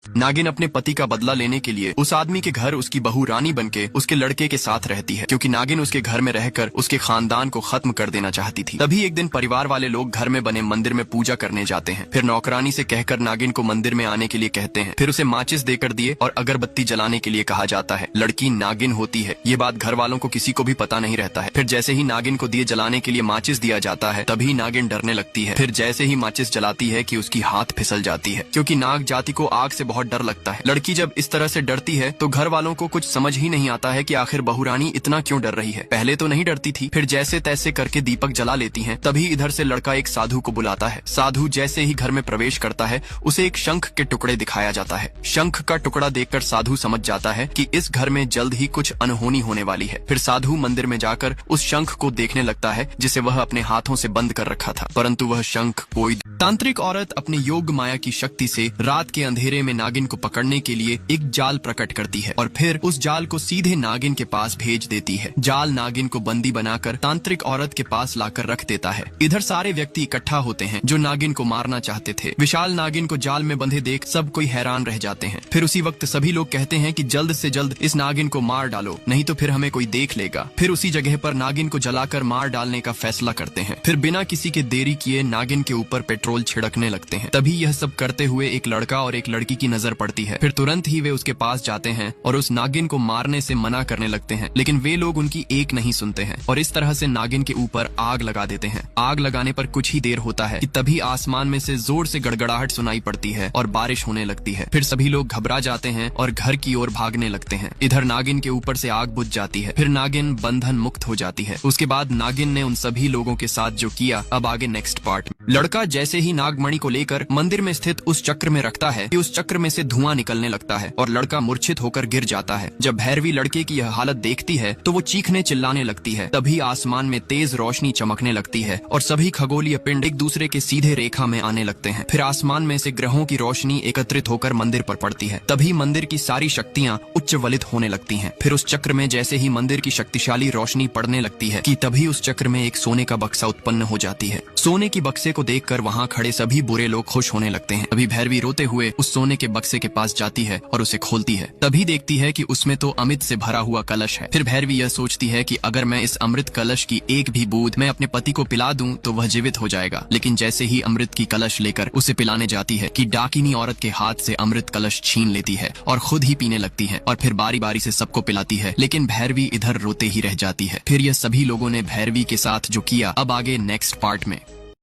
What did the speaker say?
नागिन अपने पति का बदला लेने के लिए उस आदमी के घर उसकी बहू रानी बनके उसके लड़के के साथ रहती है, क्योंकि नागिन उसके घर में रहकर उसके खानदान को खत्म कर देना चाहती थी। तभी एक दिन परिवार वाले लोग घर में बने मंदिर में पूजा करने जाते हैं। फिर नौकरानी से कहकर नागिन को मंदिर में आने के लिए कहते हैं। फिर उसे माचिस देकर दिए और अगरबत्ती जलाने के लिए कहा जाता है। लड़की नागिन होती है, ये बात घर वालों को किसी को भी पता नहीं रहता है। फिर जैसे ही नागिन को दिए जलाने के लिए माचिस दिया जाता है, तभी नागिन डरने लगती है। फिर जैसे ही माचिस जलाती है कि उसकी हाथ फिसल जाती है, क्योंकि नाग जाति को आग से बहुत डर लगता है। लड़की जब इस तरह से डरती है तो घर वालों को कुछ समझ ही नहीं आता है कि आखिर बहू रानी इतना क्यों डर रही है। पहले तो नहीं डरती थी, फिर जैसे तैसे करके दीपक जला लेती हैं। तभी इधर से लड़का एक साधु को बुलाता है। साधु जैसे ही घर में प्रवेश करता है, उसे एक शंख के टुकड़े दिखाया जाता है। शंख का टुकड़ा देखकर साधु समझ जाता है कि इस घर में जल्द ही कुछ अनहोनी होने वाली है। फिर साधु मंदिर में जाकर उस शंख को देखने लगता है जिसे वह अपने हाथों से बंद कर रखा था, परंतु वह शंख कोई तांत्रिक औरत अपने योग माया की शक्ति से रात के अंधेरे में नागिन को पकड़ने के लिए एक जाल प्रकट करती है और फिर उस जाल को सीधे नागिन के पास भेज देती है। जाल नागिन को बंदी बनाकर तांत्रिक औरत के पास लाकर रख देता है। इधर सारे व्यक्ति इकट्ठा होते हैं जो नागिन को मारना चाहते थे। विशाल नागिन को जाल में बंधे देख सब कोई हैरान रह जाते हैं। फिर उसी वक्त सभी लोग कहते हैं कि जल्द से जल्द इस नागिन को मार डालो, नहीं तो फिर हमें कोई देख लेगा। फिर उसी जगह पर नागिन को जलाकर मार डालने का फैसला करते हैं। फिर बिना किसी के देरी किए नागिन के ऊपर पेट्रोल छिड़कने लगते हैं। तभी यह सब करते हुए एक लड़का और एक लड़की की नजर पड़ती है। फिर तुरंत ही वे उसके पास जाते हैं और उस नागिन को मारने से मना करने लगते हैं, लेकिन वे लोग उनकी एक नहीं सुनते हैं और इस तरह से नागिन के ऊपर आग लगा देते हैं। आग लगाने पर कुछ ही देर होता है कि तभी आसमान में से जोर से गड़गड़ाहट सुनाई पड़ती है और बारिश होने लगती है। फिर सभी लोग घबरा जाते हैं और घर की ओर भागने लगते हैं। इधर नागिन के ऊपर से आग बुझ जाती है। फिर नागिन बंधन मुक्त हो जाती है। उसके बाद नागिन ने उन सभी लोगों के साथ जो किया, अब आगे नेक्स्ट पार्ट। लड़का जैसे ही नागमणि को लेकर मंदिर में स्थित उस चक्र में रखता है कि उस चक्र में से धुआं निकलने लगता है और लड़का मूर्छित होकर गिर जाता है। जब भैरवी लड़के की यह हालत देखती है तो वो चीखने चिल्लाने लगती है। तभी आसमान में तेज रोशनी चमकने लगती है और सभी खगोलीय पिंड एक दूसरे के सीधे रेखा में आने लगते हैं। फिर आसमान में से ग्रहों की रोशनी एकत्रित होकर मंदिर पर पड़ती है। तभी मंदिर की सारी शक्तियाँ उच्चवलित होने लगती हैं। फिर उस चक्र में जैसे ही मंदिर की शक्तिशाली रोशनी पड़ने लगती है कि तभी उस चक्र में एक सोने का बक्सा उत्पन्न हो जाती है। सोने की बक्से को देखकर वहाँ खड़े सभी बुरे लोग खुश होने लगते हैं। तभी भैरवी रोते हुए उस सोने के बक्से के पास जाती है और उसे खोलती है। तभी देखती है कि उसमें तो अमृत से भरा हुआ कलश है। फिर भैरवी यह सोचती है कि अगर मैं इस अमृत कलश की एक भी बूंद मैं अपने पति को पिला दूं तो वह जीवित हो जाएगा। लेकिन जैसे ही अमृत की कलश लेकर उसे पिलाने जाती है कि डाकिनी औरत के हाथ से अमृत कलश छीन लेती है और खुद ही पीने लगती है और फिर बारी बारी से सबको पिलाती है। लेकिन भैरवी इधर रोते ही रह जाती है। फिर यह सभी लोगों ने भैरवी के साथ जो किया, अब आगे नेक्स्ट पार्ट में।